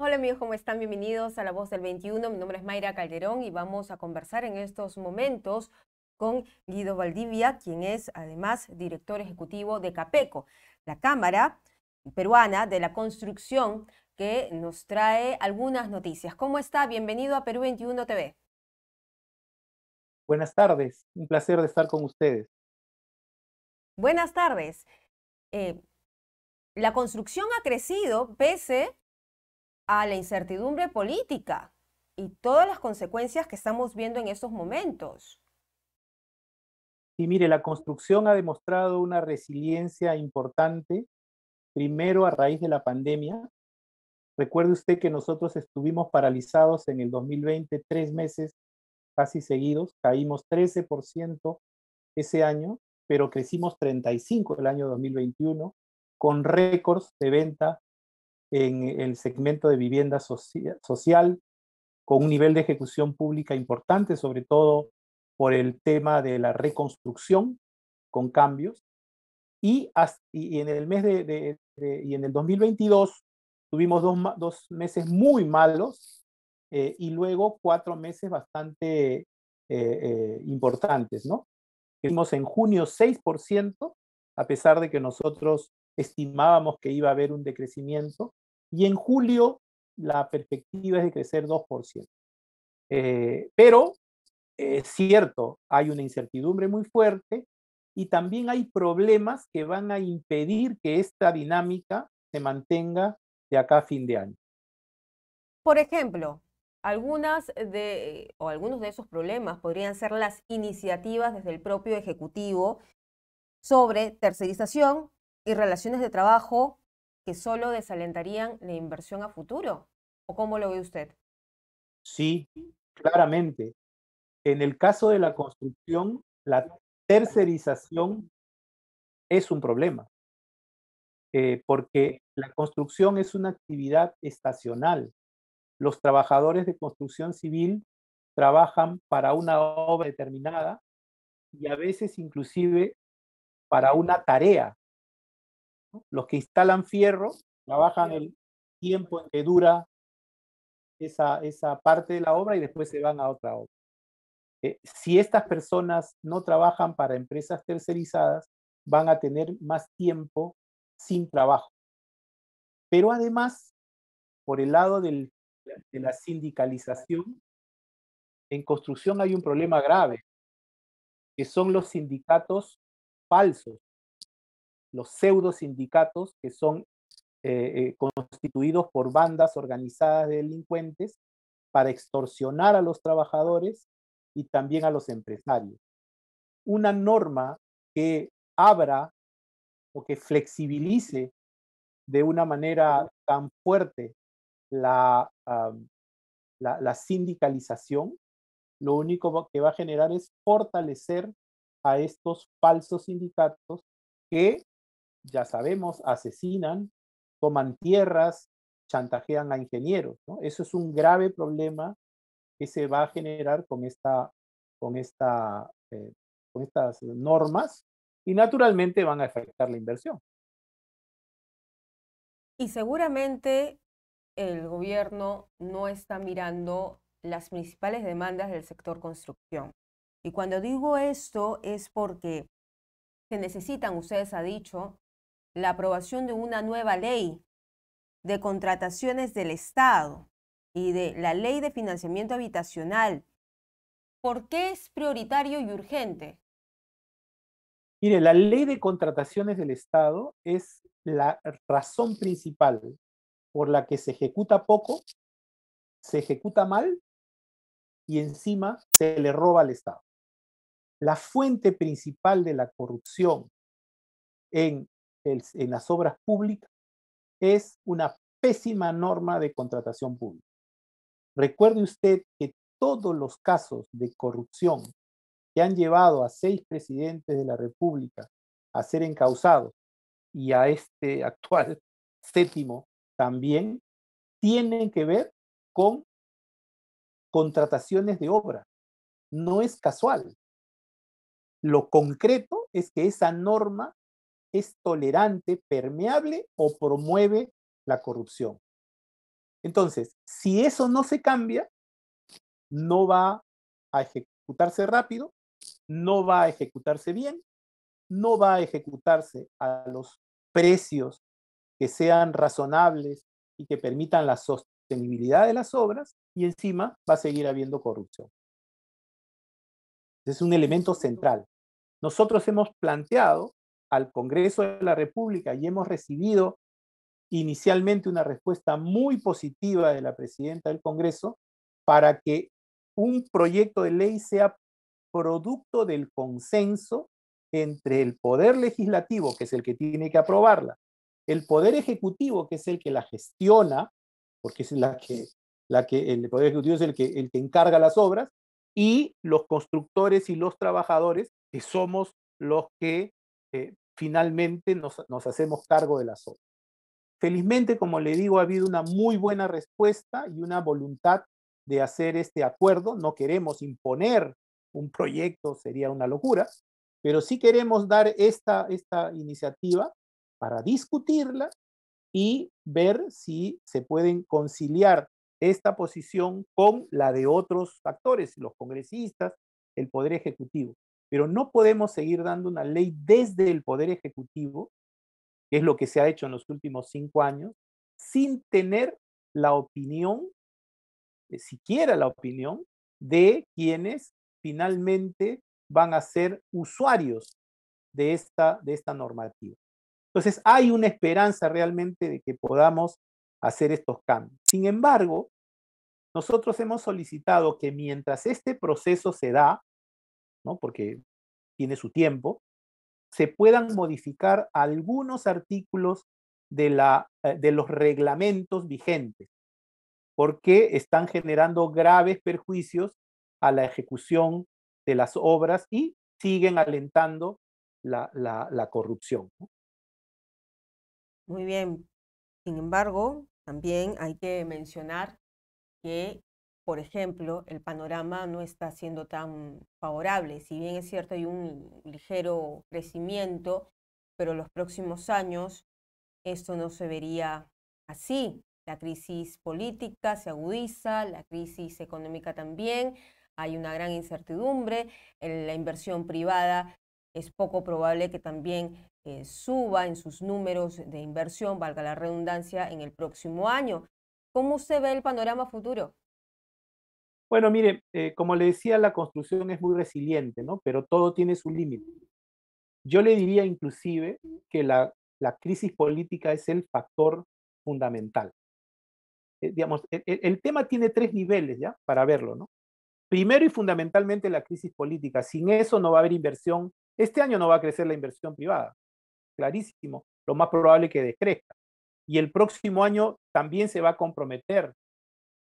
Hola amigos, ¿cómo están? Bienvenidos a La Voz del 21. Mi nombre es Mayra Calderón y vamos a conversar en estos momentos con Guido Valdivia, quien es además director ejecutivo de CAPECO, la Cámara Peruana de la Construcción, que nos trae algunas noticias. ¿Cómo está? Bienvenido a Perú 21 TV. Buenas tardes, un placer de estar con ustedes. Buenas tardes. Eh, la construcción ha crecido pese a la incertidumbre política y todas las consecuencias que estamos viendo en estos momentos. Y mire, la construcción ha demostrado una resiliencia importante, primero a raíz de la pandemia. Recuerde usted que nosotros estuvimos paralizados en el 2020, 3 meses casi seguidos, caímos 13% ese año, pero crecimos 35% el año 2021, con récords de venta en el segmento de vivienda social, con un nivel de ejecución pública importante, sobre todo por el tema de la reconstrucción con cambios. Y en el mes y en el 2022 tuvimos dos meses muy malos, y luego 4 meses bastante importantes, ¿no? Crecimos en junio 6%, a pesar de que nosotros estimábamos que iba a haber un decrecimiento, y en julio la perspectiva es de crecer 2%. Pero es cierto, hay una incertidumbre muy fuerte y también hay problemas que van a impedir que esta dinámica se mantenga de acá a fin de año. Por ejemplo, algunos de esos problemas podrían ser las iniciativas desde el propio Ejecutivo sobre tercerización y relaciones de trabajo que solo desalentarían la inversión a futuro. ¿O cómo lo ve usted? Sí, claramente. En el caso de la construcción, la tercerización es un problema, porque la construcción es una actividad estacional. Los trabajadores de construcción civil trabajan para una obra determinada y a veces inclusive para una tarea, ¿no? Los que instalan fierro trabajan el tiempo en que dura esa parte de la obra y después se van a otra obra. Si estas personas no trabajan para empresas tercerizadas, van a tener más tiempo sin trabajo. Pero además, por el lado de la sindicalización, en construcción hay un problema grave, que son los sindicatos falsos, los pseudo sindicatos que son constituidos por bandas organizadas de delincuentes para extorsionar a los trabajadores y también a los empresarios. Una norma que abra o que flexibilice de una manera tan fuerte la, la sindicalización, lo único que va a generar es fortalecer a estos falsos sindicatos que, ya sabemos, asesinan, toman tierras, chantajean a ingenieros, ¿no? Eso es un grave problema que se va a generar con esta, con estas normas y naturalmente van a afectar la inversión. Y seguramente el gobierno no está mirando las principales demandas del sector construcción. Y cuando digo esto es porque se necesitan, ustedes han dicho, la aprobación de una nueva ley de contrataciones del Estado y de la ley de financiamiento habitacional. ¿Por qué es prioritario y urgente? Mire, la ley de contrataciones del Estado es la razón principal por la que se ejecuta poco, se ejecuta mal y encima se le roba al Estado. La fuente principal de la corrupción en, en las obras públicas es una pésima norma de contratación pública. Recuerde usted que todos los casos de corrupción que han llevado a 6 presidentes de la República a ser encausados y a este actual séptimo también, tienen que ver con contrataciones de obra. No es casual. Lo concreto es que esa norma es tolerante, permeable o promueve la corrupción. Entonces, si eso no se cambia, no va a ejecutarse rápido, no va a ejecutarse bien, no va a ejecutarse a los precios que sean razonables y que permitan la sostenibilidad de las obras, y encima va a seguir habiendo corrupción. Es un elemento central. Nosotros hemos planteado al Congreso de la República y hemos recibido inicialmente una respuesta muy positiva de la presidenta del Congreso para que un proyecto de ley sea producto del consenso entre el Poder Legislativo, que es el que tiene que aprobarla, el Poder Ejecutivo, que es el que la gestiona, porque es el Poder Ejecutivo es el que encarga las obras, y los constructores y los trabajadores, que somos los que finalmente nos hacemos cargo de las obras. Felizmente, como le digo, ha habido una muy buena respuesta y una voluntad de hacer este acuerdo. No queremos imponer un proyecto, sería una locura, pero sí queremos dar esta iniciativa para discutirla y ver si se pueden conciliar esta posición con la de otros actores, los congresistas, el Poder Ejecutivo. Pero no podemos seguir dando una ley desde el Poder Ejecutivo, que es lo que se ha hecho en los últimos 5 años, sin tener la opinión, siquiera la opinión, de quienes finalmente van a ser usuarios de esta normativa. Entonces, hay una esperanza realmente de que podamos hacer estos cambios. Sin embargo, nosotros hemos solicitado que mientras este proceso se da, ¿no? Porque tiene su tiempo, se puedan modificar algunos artículos de los reglamentos vigentes, porque están generando graves perjuicios a la ejecución de las obras y siguen alentando la corrupción, ¿no? Muy bien. Sin embargo, también hay que mencionar que, por ejemplo, el panorama no está siendo tan favorable. Si bien es cierto, hay un ligero crecimiento, pero los próximos años esto no se vería así. La crisis política se agudiza, la crisis económica también, hay una gran incertidumbre, la inversión privada es poco probable que también suba en sus números de inversión, valga la redundancia, en el próximo año. ¿Cómo usted ve el panorama futuro? Bueno, mire, como le decía, la construcción es muy resiliente, ¿no? Pero todo tiene su límite. Yo le diría inclusive que la crisis política es el factor fundamental. Digamos, el tema tiene 3 niveles, ¿ya? Para verlo, ¿no? Primero y fundamentalmente la crisis política. Sin eso no va a haber inversión. Este año no va a crecer la inversión privada, clarísimo. Lo más probable es que decrezca. Y el próximo año también se va a comprometer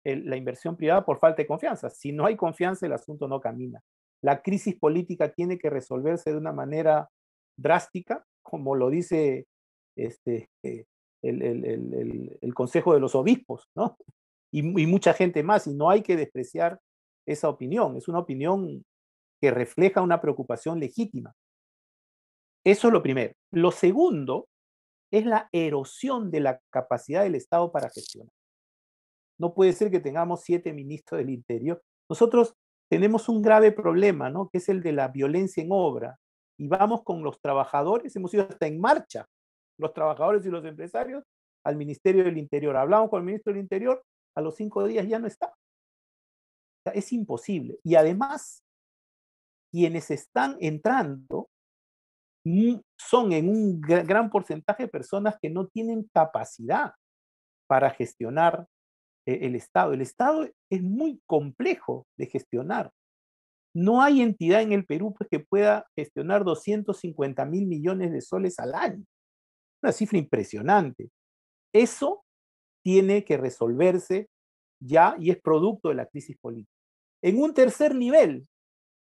la inversión privada por falta de confianza. Si no hay confianza, el asunto no camina. La crisis política tiene que resolverse de una manera drástica, como lo dice este, el Consejo de los Obispos, ¿no? Y mucha gente más, y no hay que despreciar esa opinión. Es una opinión que refleja una preocupación legítima. Eso es lo primero. Lo segundo es la erosión de la capacidad del Estado para gestionar. No puede ser que tengamos 7 ministros del Interior. Nosotros tenemos un grave problema, ¿no? Que es el de la violencia en obra. Y vamos con los trabajadores, hemos ido hasta en marcha, los trabajadores y los empresarios, al Ministerio del Interior. Hablamos con el ministro del Interior, a los 5 días ya no está. O sea, es imposible. Y además, quienes están entrando son en un gran porcentaje de personas que no tienen capacidad para gestionar el Estado. El Estado es muy complejo de gestionar. No hay entidad en el Perú pues, que pueda gestionar 250.000 millones de soles al año. Una cifra impresionante. Eso tiene que resolverse ya y es producto de la crisis política. En un tercer nivel,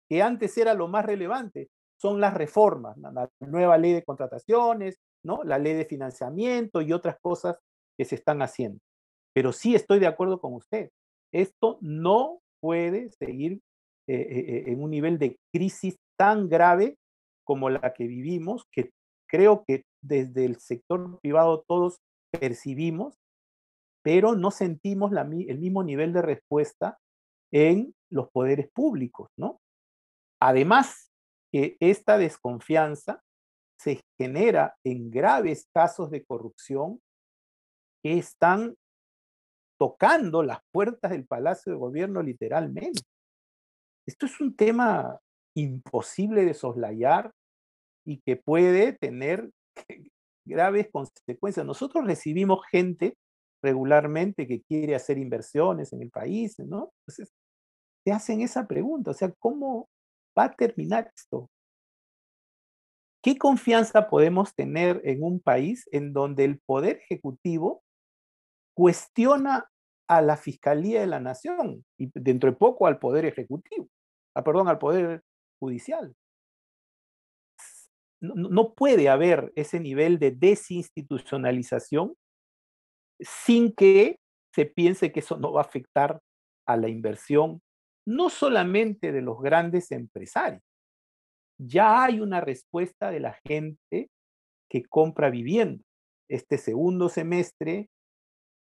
que antes era lo más relevante, son las reformas, la nueva ley de contrataciones, ¿no? La ley de financiamiento y otras cosas que se están haciendo. Pero sí estoy de acuerdo con usted. Esto no puede seguir en un nivel de crisis tan grave como la que vivimos, que creo que desde el sector privado todos percibimos pero no sentimos el mismo nivel de respuesta en los poderes públicos, ¿no? Además, que esta desconfianza se genera en graves casos de corrupción que están tocando las puertas del Palacio de Gobierno literalmente. Esto es un tema imposible de soslayar y que puede tener graves consecuencias. Nosotros recibimos gente regularmente que quiere hacer inversiones en el país, ¿no? Entonces, te hacen esa pregunta, o sea, ¿cómo va a terminar esto? ¿Qué confianza podemos tener en un país en donde el poder ejecutivo cuestiona a la Fiscalía de la Nación y dentro de poco al poder ejecutivo, perdón, al poder judicial? No puede haber ese nivel de desinstitucionalización sin que se piense que eso no va a afectar a la inversión, no solamente de los grandes empresarios. Ya hay una respuesta de la gente que compra vivienda. Este segundo semestre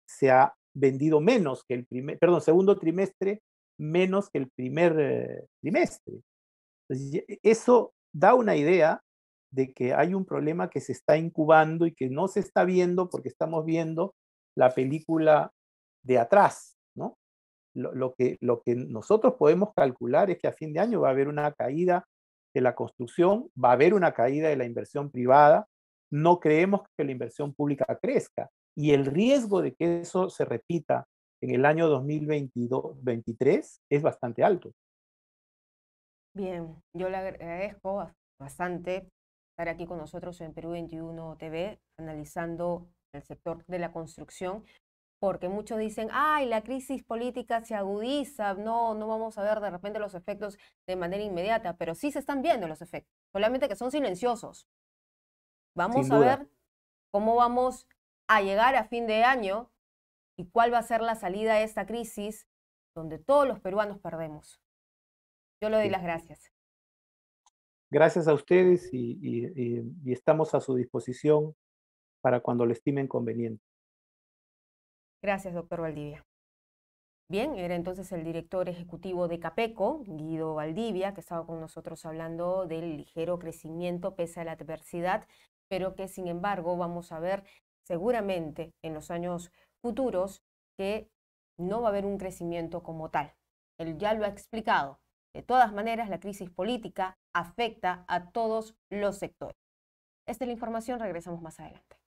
se ha vendido menos que el segundo trimestre menos que el primer trimestre. Entonces, eso da una idea de que hay un problema que se está incubando y que no se está viendo porque estamos viendo la película de atrás, ¿no? Lo que nosotros podemos calcular es que a fin de año va a haber una caída de la construcción, va a haber una caída de la inversión privada, no creemos que la inversión pública crezca y el riesgo de que eso se repita en el año 2022-23 es bastante alto. Bien, yo le agradezco bastante estar aquí con nosotros en Perú 21 TV, analizando el sector de la construcción, porque muchos dicen, ay, la crisis política se agudiza, no vamos a ver de repente los efectos de manera inmediata, pero sí se están viendo los efectos, solamente que son silenciosos. Sin Vamos a duda. ver cómo vamos a llegar a fin de año y cuál va a ser la salida a esta crisis donde todos los peruanos perdemos. Yo le doy Sí. las gracias. Gracias a ustedes y estamos a su disposición para cuando lo estimen conveniente. Gracias, doctor Valdivia. Bien, era entonces el director ejecutivo de Capeco, Guido Valdivia, que estaba con nosotros hablando del ligero crecimiento pese a la adversidad, pero que sin embargo vamos a ver seguramente en los años futuros que no va a haber un crecimiento como tal. Él ya lo ha explicado. De todas maneras, la crisis política afecta a todos los sectores. Esta es la información, regresamos más adelante.